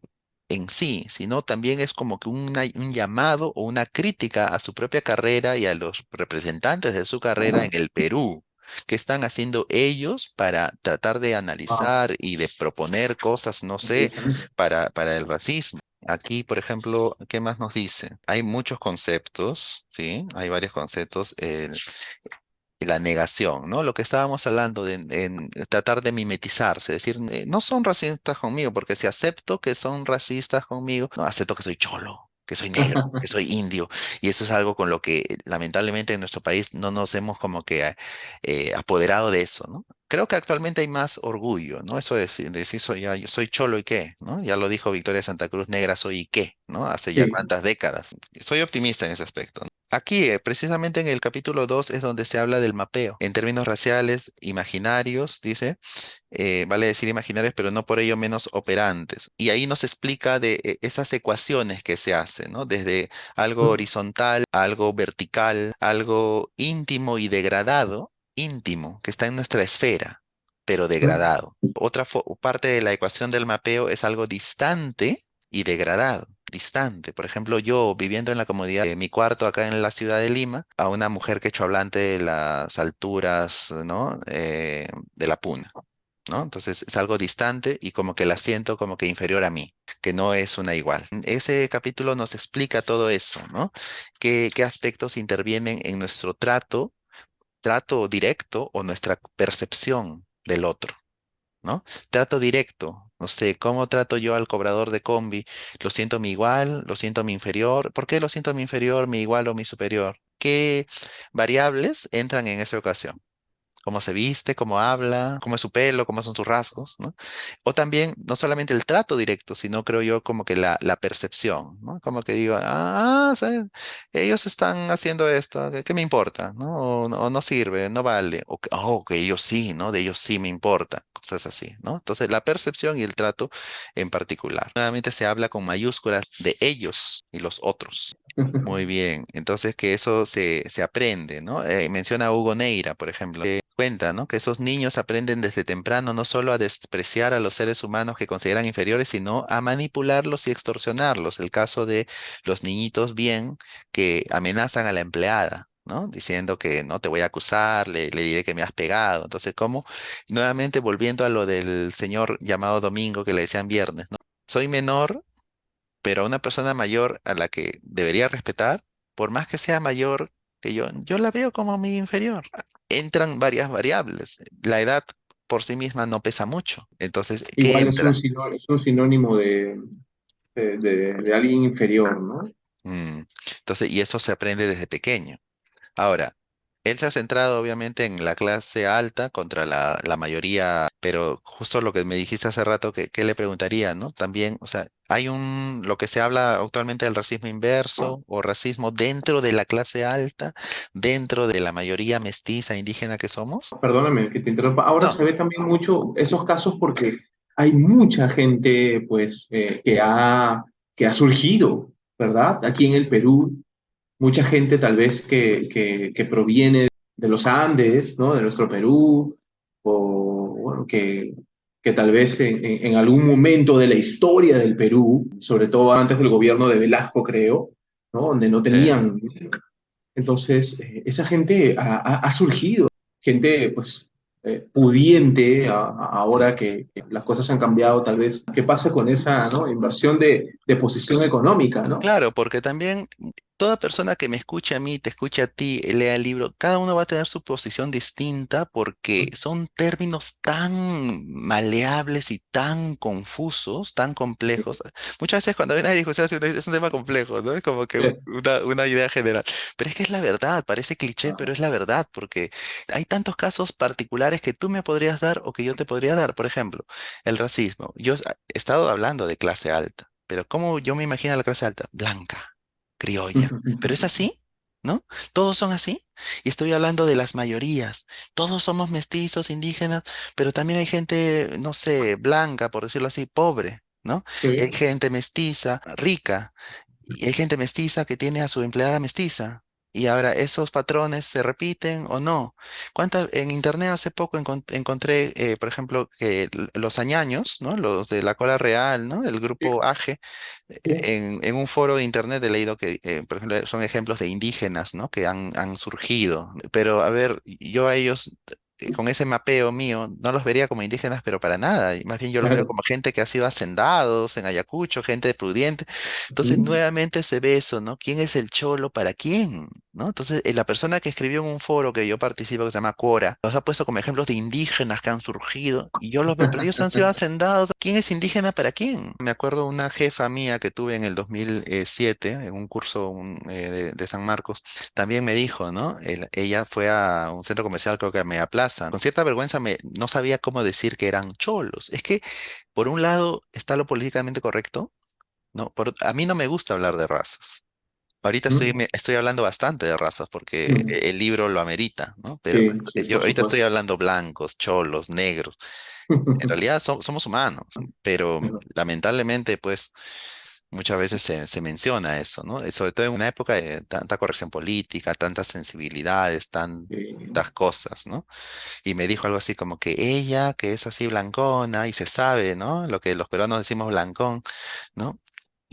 en sí, sino también es como que un llamado o una crítica a su propia carrera y a los representantes de su carrera en el Perú. ¿Qué están haciendo ellos para tratar de Wow, analizar y de proponer cosas, no sé, interesante. para el racismo? Aquí, por ejemplo, ¿qué más nos dice? Hay muchos conceptos, ¿sí? Hay varios conceptos. La negación, ¿no? Lo que estábamos hablando de en tratar de mimetizarse, decir, no son racistas conmigo, porque si acepto que son racistas conmigo, no acepto que soy cholo, que soy negro, que soy indio, y eso es algo con lo que lamentablemente en nuestro país no nos hemos como que apoderado de eso, ¿no? Creo que actualmente hay más orgullo, ¿no? Eso de decir soy, yo soy cholo y qué, ¿no? Ya lo dijo Victoria Santa Cruz, negra soy y qué, ¿no? Hace ya Sí. cuántas décadas. Soy optimista en ese aspecto. Aquí, precisamente en el capítulo 2 es donde se habla del mapeo. En términos raciales, imaginarios, dice, vale decir imaginarios, pero no por ello menos operantes. Y ahí nos explica de esas ecuaciones que se hacen, ¿no? Desde algo horizontal, algo vertical, algo íntimo y degradado, íntimo, que está en nuestra esfera, pero degradado. Otra parte de la ecuación del mapeo es algo distante y degradado. Distante. Por ejemplo, yo viviendo en la comodidad de mi cuarto acá en la ciudad de Lima, a una mujer quechohablante de las alturas, ¿no? De la Puna. ¿No? Entonces es algo distante y como que la siento como que inferior a mí, que no es una igual. Ese capítulo nos explica todo eso, ¿no? ¿Qué aspectos intervienen en nuestro trato directo o nuestra percepción del otro? ¿No? Trato directo. No sé, ¿cómo trato yo al cobrador de combi? ¿Lo siento mi igual? ¿Lo siento mi inferior? ¿Por qué lo siento mi inferior, mi igual o mi superior? ¿Qué variables entran en esa ocasión? ¿Cómo se viste? ¿Cómo habla? ¿Cómo es su pelo? ¿Cómo son sus rasgos? ¿No? O también, no solamente el trato directo, sino creo yo como que la percepción, ¿no? Como que digo, ¿sabes? Ellos están haciendo esto, ¿qué me importa? ¿No? O no sirve, no vale. Que ellos sí, ¿no? De ellos sí me importa, cosas así, ¿no? Entonces, la percepción y el trato en particular. Nuevamente se habla con mayúsculas de ellos y los otros. Muy bien, entonces que eso se aprende, ¿no? Menciona a Hugo Neira, por ejemplo, que cuenta, ¿no? Que esos niños aprenden desde temprano no solo a despreciar a los seres humanos que consideran inferiores, sino a manipularlos y extorsionarlos. El caso de los niñitos bien que amenazan a la empleada, ¿no? Diciendo que no te voy a acusar, le diré que me has pegado. Entonces, ¿cómo? Nuevamente volviendo a lo del señor llamado Domingo que le decían viernes, ¿no? Soy menor pero a una persona mayor a la que debería respetar, por más que sea mayor que yo la veo como mi inferior. Entran varias variables. La edad por sí misma no pesa mucho. Entonces, ¿qué Igual entra? es un sinónimo de alguien inferior, ¿no? Entonces, y eso se aprende desde pequeño. Ahora, él se ha centrado obviamente en la clase alta contra la mayoría, pero justo lo que me dijiste hace rato, que, ¿qué le preguntaría, no? También, o sea, lo que se habla actualmente del racismo inverso o racismo dentro de la clase alta, dentro de la mayoría mestiza indígena que somos. Perdóname que te interrumpa. Ahora No. se ve también mucho esos casos porque hay mucha gente, pues, que ha surgido, ¿verdad? Aquí en el Perú, mucha gente tal vez que proviene de los Andes, ¿no? De nuestro Perú, o bueno, que tal vez en algún momento de la historia del Perú, sobre todo antes del gobierno de Velasco, creo, ¿no? Donde no Sí. tenían. Entonces, esa gente ha surgido, gente pues pudiente Sí. ahora que las cosas han cambiado, tal vez. ¿Qué pasa con esa, ¿no? Inversión de posición económica, ¿no? Claro, porque también toda persona que me escuche a mí, te escuche a ti, lea el libro, cada uno va a tener su posición distinta porque son términos tan maleables y tan confusos, tan complejos. Muchas veces cuando hay una discusión es un tema complejo, ¿no? Es como que una idea general. Pero es que es la verdad, parece cliché, pero es la verdad, porque hay tantos casos particulares que tú me podrías dar o que yo te podría dar. Por ejemplo, el racismo. Yo he estado hablando de clase alta. Pero ¿cómo yo me imagino a la clase alta? Blanca, criolla. Pero es así, ¿no? Todos son así. Y estoy hablando de las mayorías. Todos somos mestizos, indígenas, pero también hay gente, no sé, blanca, por decirlo así, pobre, ¿no? Y hay Sí, gente mestiza, rica. Y hay gente mestiza que tiene a su empleada mestiza. Y ahora, ¿esos patrones se repiten o no? En internet hace poco encontré, por ejemplo, que los añaños, ¿no? Los de la cola real, ¿no? Del sí, grupo AGE, sí. en un foro de internet he leído que, por ejemplo, son ejemplos de indígenas, ¿no? Que han surgido. Pero, a ver, yo a ellos, con ese mapeo mío, no los vería como indígenas, pero para nada. Y más bien yo los veo Claro. como gente que ha sido hacendados en Ayacucho, gente prudente. Entonces, Ujú. nuevamente se ve eso, ¿no? ¿Quién es el cholo para quién? ¿No? Entonces, la persona que escribió en un foro que yo participo, que se llama Quora, los ha puesto como ejemplos de indígenas que han surgido, y yo los veo, pero ellos han sido hacendados. ¿Quién es indígena para quién? Me acuerdo una jefa mía que tuve en el 2007, en un curso de San Marcos, también me dijo, ¿no? Ella fue a un centro comercial, creo que a Plaza. Con cierta vergüenza no sabía cómo decir que eran cholos. Es que, por un lado, está lo políticamente correcto, no, a mí no me gusta hablar de razas. Ahorita Ujú. estoy hablando bastante de razas porque Ujú. el libro lo amerita, ¿no? Pero Sí, sí, yo por ahorita estoy supuesto. hablando blancos, cholos, negros. En realidad somos humanos, pero lamentablemente, pues, muchas veces se menciona eso, ¿no? Sobre todo en una época de tanta corrección política, tantas sensibilidades, tantas cosas, ¿no? Y me dijo algo así como que ella, que es así blancona y se sabe, ¿no? Lo que los peruanos decimos blancón, ¿no?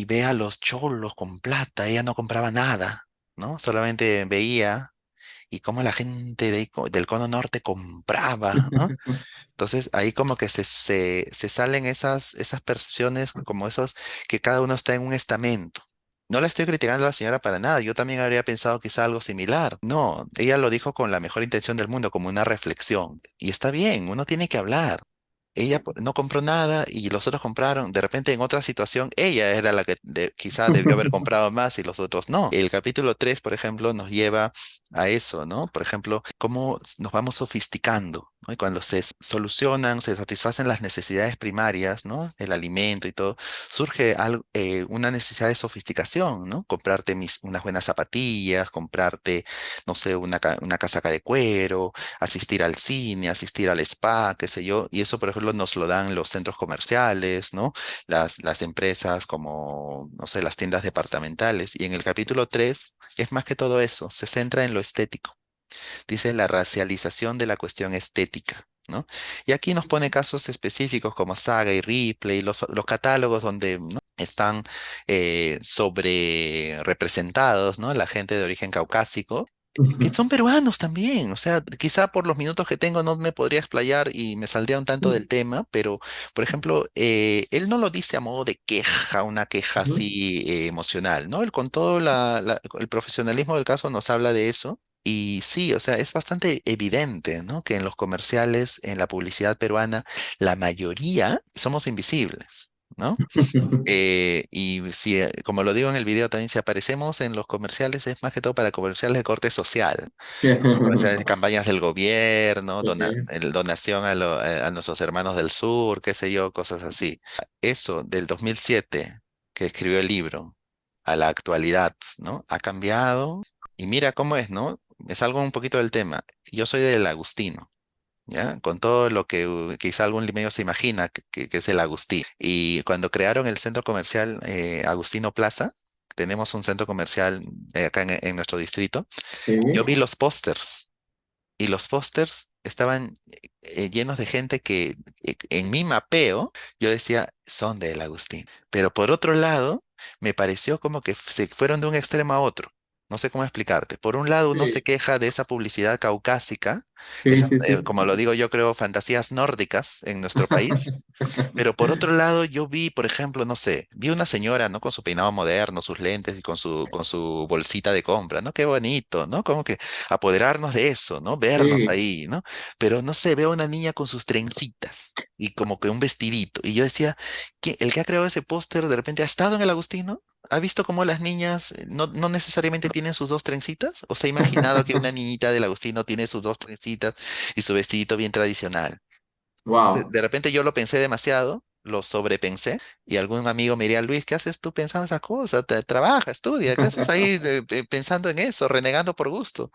Y ve a los cholos con plata, ella no compraba nada, ¿no? Solamente veía y cómo la gente del cono norte compraba, ¿no? Entonces ahí como que se salen esas percepciones, como esos que cada uno está en un estamento. No la estoy criticando a la señora para nada, yo también habría pensado quizá algo similar. No, ella lo dijo con la mejor intención del mundo, como una reflexión. Y está bien, uno tiene que hablar. Ella no compró nada y los otros compraron. De repente, en otra situación, ella era la que quizá debió haber comprado más y los otros no. El capítulo 3, por ejemplo, nos lleva a eso, ¿no? Por ejemplo, cómo nos vamos sofisticando, ¿no? Y cuando solucionan, se satisfacen las necesidades primarias, ¿no? El alimento y todo, surge una necesidad de sofisticación, ¿no? Comprarte unas buenas zapatillas, comprarte, no sé, una casaca de cuero, asistir al cine, asistir al spa, qué sé yo, y eso, por ejemplo, nos lo dan los centros comerciales, ¿no? Las empresas como, no sé, las tiendas departamentales. Y en el capítulo 3 es más que todo eso, se centra en lo estético. Dice la racialización de la cuestión estética. ¿No? Y aquí nos pone casos específicos como Saga y Ripley, los catálogos donde, ¿no? Están sobre representados, ¿no? La gente de origen caucásico, que son peruanos también. O sea, quizá por los minutos que tengo no me podría explayar y me saldría un tanto del tema, pero, por ejemplo, él no lo dice a modo de queja, una queja así emocional, ¿no? Él con todo el profesionalismo del caso nos habla de eso. Y sí, o sea, es bastante evidente, ¿no? Que en los comerciales, en la publicidad peruana, la mayoría somos invisibles, ¿no? Y si, como lo digo en el video también, si aparecemos en los comerciales es más que todo para comerciales de corte social, ¿no? Comerciales de campañas del gobierno, Ok. donación a nuestros hermanos del sur, qué sé yo, cosas así. Eso del 2007 que escribió el libro a la actualidad, ¿no? Ha cambiado y mira cómo es, ¿no? Me salgo un poquito del tema. Yo soy del Agustino. ¿Ya? Con todo lo que quizá algún limeño se imagina que es el Agustí. Y cuando crearon el centro comercial Agustino Plaza, tenemos un centro comercial acá en nuestro distrito, yo Sí. vi los pósters y los pósters estaban llenos de gente que en mi mapeo yo decía, son del Agustín. Pero por otro lado, me pareció como que se fueron de un extremo a otro. No sé cómo explicarte. Por un lado, uno se Sí, queja de esa publicidad caucásica, sí, esas, sí, sí. como lo digo yo creo, fantasías nórdicas en nuestro país. Pero por otro lado, yo vi, por ejemplo, no sé, vi una señora, ¿no? Con su peinado moderno, sus lentes y con su bolsita de compra, ¿no? Qué bonito, ¿no? Como que apoderarnos de eso, ¿no? Vernos Sí. ahí, ¿no? Pero no sé, veo una niña con sus trencitas y como que un vestidito. Y yo decía, el que ha creado ese póster de repente ha estado en el Agustino? ¿Ha visto cómo las niñas no necesariamente tienen sus dos trencitas? ¿O se ha imaginado que una niñita del Agustino tiene sus dos trencitas y su vestidito bien tradicional? Entonces, Wow. de repente yo lo pensé demasiado, lo sobrepensé, y algún amigo me diría, Luis, ¿qué haces tú pensando esa cosa? Trabaja, estudia, ¿qué haces ahí pensando en eso, renegando por gusto?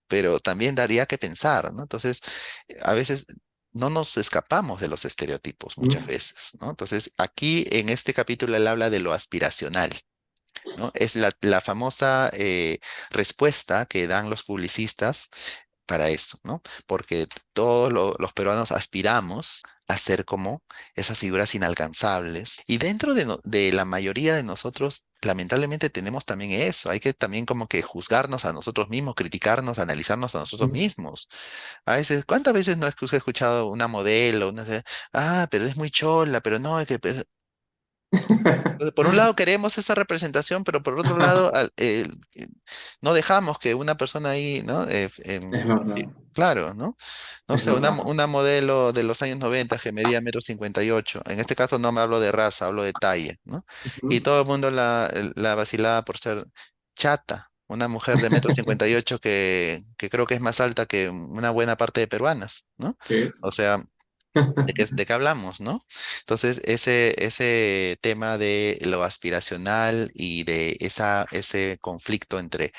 Pero también daría que pensar, ¿no? Entonces, a veces no nos escapamos de los estereotipos muchas veces, ¿no? Entonces, aquí en este capítulo él habla de lo aspiracional. ¿No? Es la famosa respuesta que dan los publicistas para eso, ¿no? Porque todos los peruanos aspiramos a ser como esas figuras inalcanzables. Y dentro de la mayoría de nosotros, lamentablemente tenemos también eso. Hay que también como que juzgarnos a nosotros mismos, criticarnos, analizarnos a nosotros mismos. A veces, ¿cuántas veces no es que usted ha escuchado una modelo, pero es muy chola, pero no, es que entonces, por un lado queremos esa representación, pero por otro lado no dejamos que una persona ahí, ¿no? Es verdad, Claro, ¿no? No es sé, verdad. una modelo de los años 90 que medía 1,58 m. En este caso no me hablo de raza, hablo de talla, ¿no? Y Ujú. todo el mundo la vacilaba por ser chata. Una mujer de 1,58 m que creo que es más alta que una buena parte de peruanas, ¿no? Sí. O sea, ¿de qué hablamos, no? Entonces, ese tema de lo aspiracional y de ese conflicto entre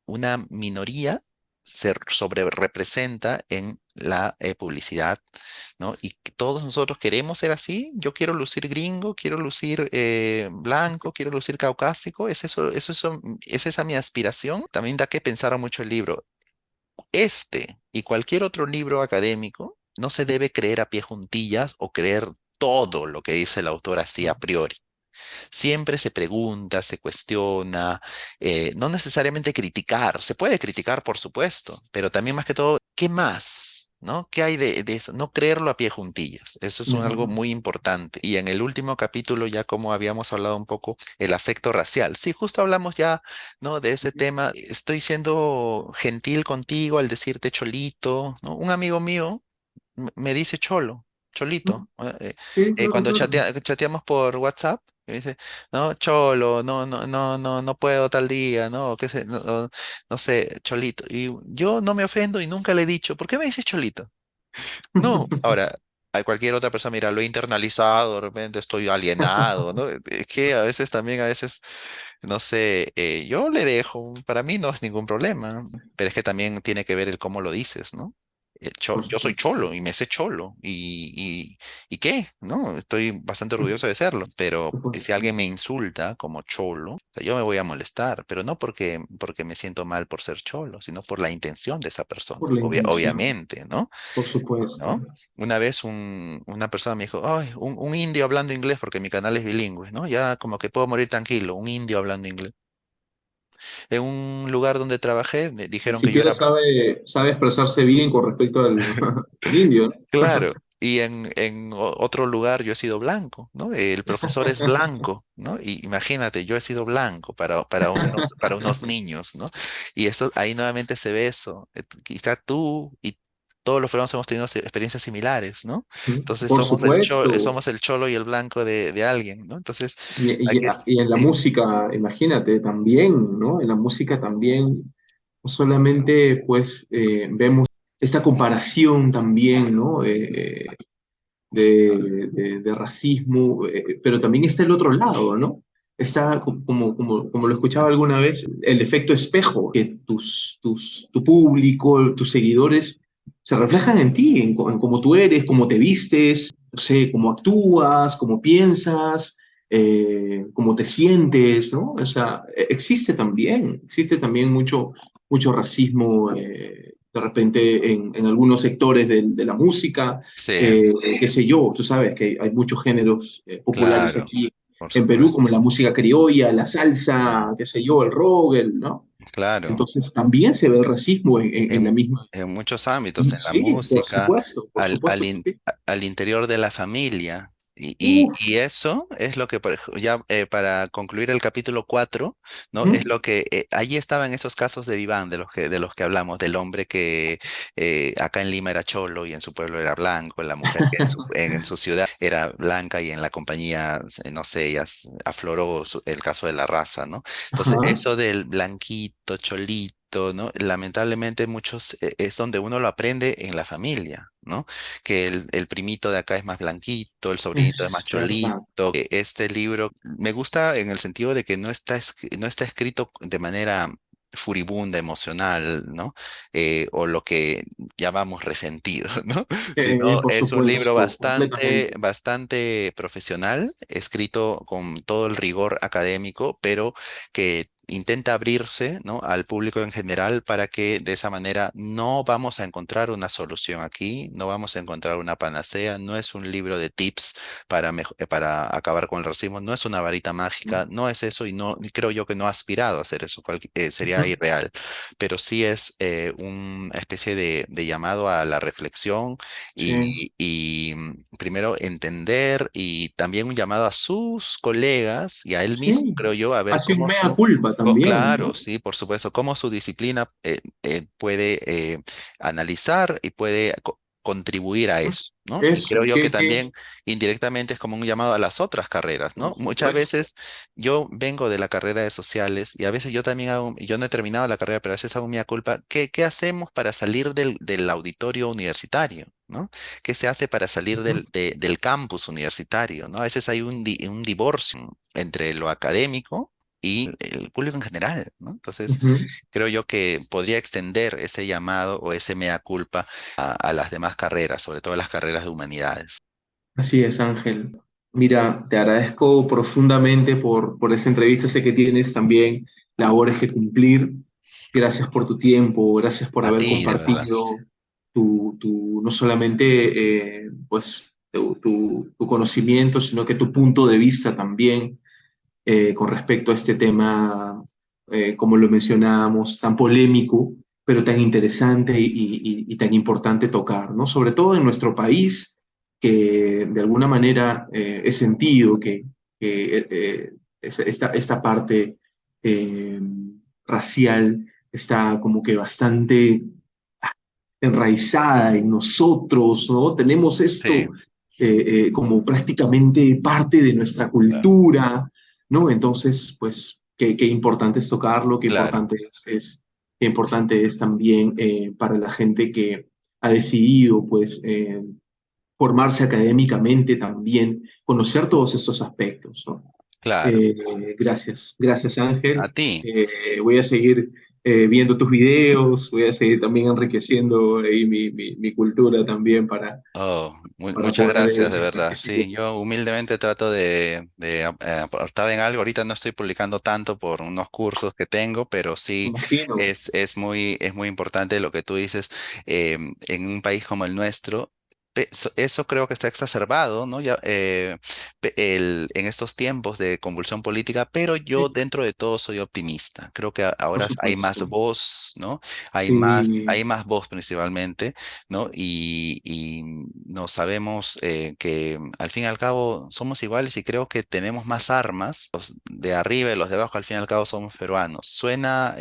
una minoría se sobre representa en la publicidad, ¿no? Y que todos nosotros queremos ser así. Yo quiero lucir gringo, quiero lucir blanco, quiero lucir caucásico. ¿Es esa mi aspiración? También da que pensar mucho el libro. Este y cualquier otro libro académico no se debe creer a pie juntillas o creer todo lo que dice el autor así a priori. Siempre se pregunta, se cuestiona, no necesariamente criticar. Se puede criticar, por supuesto, pero también más que todo, ¿qué más? ¿No? ¿Qué hay de eso? No creerlo a pie juntillas. Eso es algo Ujú. muy importante. Y en el último capítulo, ya como habíamos hablado un poco, el afecto racial. Sí, justo hablamos ya, ¿no? De ese tema. Estoy siendo gentil contigo al decirte cholito, ¿no? Un amigo mío me dice cholo, cholito. Sí, claro, Cuando claro. chateamos por WhatsApp, me dice, no, cholo, no, no, no, no, no puedo tal día, no, qué sé, no, no sé, cholito. Y yo no me ofendo y nunca le he dicho, ¿por qué me dices cholito? No, ahora, a cualquier otra persona, mira, lo he internalizado, de repente estoy alienado, ¿no? Es que a veces también, a veces no sé, yo le dejo, para mí no es ningún problema, pero es que también tiene que ver el cómo lo dices, ¿no? Por Yo soy supuesto, cholo y me sé cholo, ¿y qué? ¿No? Estoy bastante orgulloso de serlo, pero por si supuesto. alguien me insulta como cholo, o sea, yo me voy a molestar, pero no porque me siento mal por ser cholo, sino por la intención de esa persona, Por la intención, obviamente, ¿no? por supuesto. ¿No? Una vez una persona me dijo, ay, un indio hablando inglés, porque mi canal es bilingüe, ¿no? Ya como que puedo morir tranquilo, un indio hablando inglés. En un lugar donde trabajé, me Ni dijeron que yo siquiera era, sabe expresarse bien con respecto al indio. claro, y en otro lugar yo he sido blanco, ¿no? El profesor es blanco, ¿no? Y imagínate, yo he sido blanco para unos niños, ¿no? Y eso, ahí nuevamente se ve eso. Quizá tú y todos los peruanos hemos tenido experiencias similares, ¿no? Entonces Por supuesto. somos el cholo y el blanco de alguien, ¿no? Entonces hay Y, que... y en la eh, música, imagínate, también, ¿no? En la música también, no solamente pues vemos esta comparación también, ¿no? De racismo, pero también está el otro lado, ¿no? Está como lo escuchaba alguna vez, el efecto espejo, que tu público, tus seguidores se reflejan en ti, en cómo tú eres, cómo te vistes, no sé, cómo actúas, cómo piensas, cómo te sientes, ¿no? O sea, existe también mucho racismo de repente en algunos sectores de la música, Sí, qué sé yo, tú sabes que hay muchos géneros populares claro, aquí por en Perú, supuesto. como la música criolla, la salsa, Sí, qué sé yo, el rock, ¿no? claro. Entonces también se ve el racismo en la En, misma. en muchos ámbitos, en la Sí, música, por supuesto que sí. al interior de la familia. Uf, Y eso es lo que, ya para concluir el capítulo 4, ¿no? Es ujú. lo que, allí estaban esos casos de Viván, de los que hablamos, del hombre que acá en Lima era cholo y en su pueblo era blanco, la mujer que en su ciudad era blanca y en la compañía, no sé, ya afloró el caso de la raza, ¿no? Entonces, Ajá. eso del blanquito, cholito, ¿no? Lamentablemente muchos es donde uno lo aprende en la familia, ¿no? Que el primito de acá es más blanquito, el sobrinito es más Es verdad. cholito. Este libro me gusta en el sentido de que no está escrito de manera furibunda, emocional, ¿no? O lo que llamamos resentido, ¿no? Sino Por es un libro supuesto, completamente. bastante profesional, escrito con todo el rigor académico, pero que intenta abrirse, ¿no? Al público en general para que de esa manera no vamos a encontrar una solución aquí, no vamos a encontrar una panacea, no es un libro de tips para acabar con el racismo, no es una varita mágica, no es eso y no y creo yo que no ha aspirado a hacer eso, sería Ujú. irreal, pero sí es una especie de llamado a la reflexión Sí, primero entender y también un llamado a sus colegas y a él mismo, sí. creo yo, a ver Hace un cómo mea culpa también, claro, ¿no? sí, por supuesto, cómo su disciplina puede analizar y puede contribuir a Ujú. eso, ¿no? Y creo Eso, yo que también indirectamente es como un llamado a las otras carreras, ¿no? por Muchas supuesto. veces yo vengo de la carrera de sociales y a veces yo también hago, yo no he terminado la carrera, pero a veces hago mi culpa. ¿Qué hacemos para salir del auditorio universitario? ¿No? ¿Qué se hace para salir Ujú, del campus universitario? ¿No? A veces hay un divorcio entre lo académico y el público en general, ¿no? Entonces, ujú. creo yo que podría extender ese llamado o ese mea culpa a las demás carreras, sobre todo las carreras de humanidades. Así es, Ángel. Mira, te agradezco profundamente por esta entrevista. Sé que tienes también labores que cumplir. Gracias por tu tiempo, gracias por A haber ti, de verdad. compartido no solamente pues, tu conocimiento, sino que tu punto de vista también con respecto a este tema, como lo mencionábamos, tan polémico, pero tan interesante y tan importante tocar, ¿no? Sobre todo en nuestro país, que de alguna manera he sentido que esta parte eh, racial está como que bastante enraizada en nosotros, ¿no? Tenemos Sí, esto como prácticamente parte de nuestra claro, cultura, ¿no? Entonces, pues, qué importante es tocarlo, claro, qué importante es también para la gente que ha decidido, pues, formarse académicamente también, conocer todos estos aspectos, ¿no? claro. Gracias A Ángel. ti. Voy a seguir viendo tus videos, voy a seguir también enriqueciendo ahí mi cultura también Oh, para muchas poder gracias, de verdad. seguir. Sí, yo humildemente trato de aportar en algo. Ahorita no estoy publicando tanto por unos cursos que tengo, pero Me sí imagino. es muy importante lo que tú dices en un país como el nuestro. Eso creo que está exacerbado, ¿no? Ya, en estos tiempos de convulsión política, pero yo Sí, dentro de todo soy optimista. Creo que por ahora hay más supuesto. voz, ¿no? Sí, Hay más voz principalmente, ¿no? Y no sabemos que al fin y al cabo somos iguales y creo que tenemos más armas, los de arriba y los de abajo al fin y al cabo somos peruanos. Suena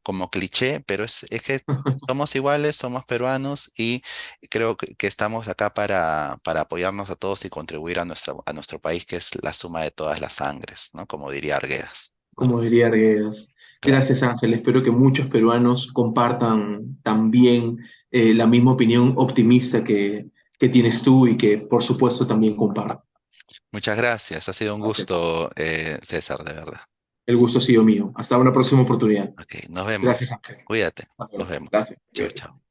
como cliché, pero es que somos iguales, somos peruanos y creo que estamos acá para apoyarnos a todos y contribuir a nuestro país, que es la suma de todas las sangres, ¿no? Como diría Arguedas, ¿no? como diría Arguedas. Claro. Gracias Ángel. Espero que muchos peruanos compartan también la misma opinión optimista que tienes tú y que por supuesto también compartan. Muchas gracias. Ha sido un Gracias. gusto, César, de verdad. El gusto ha sido mío. Hasta una próxima oportunidad. Ok, nos vemos. Gracias, Ángel. Cuídate. Hasta Nos luego. vemos. Gracias. Chao, chao.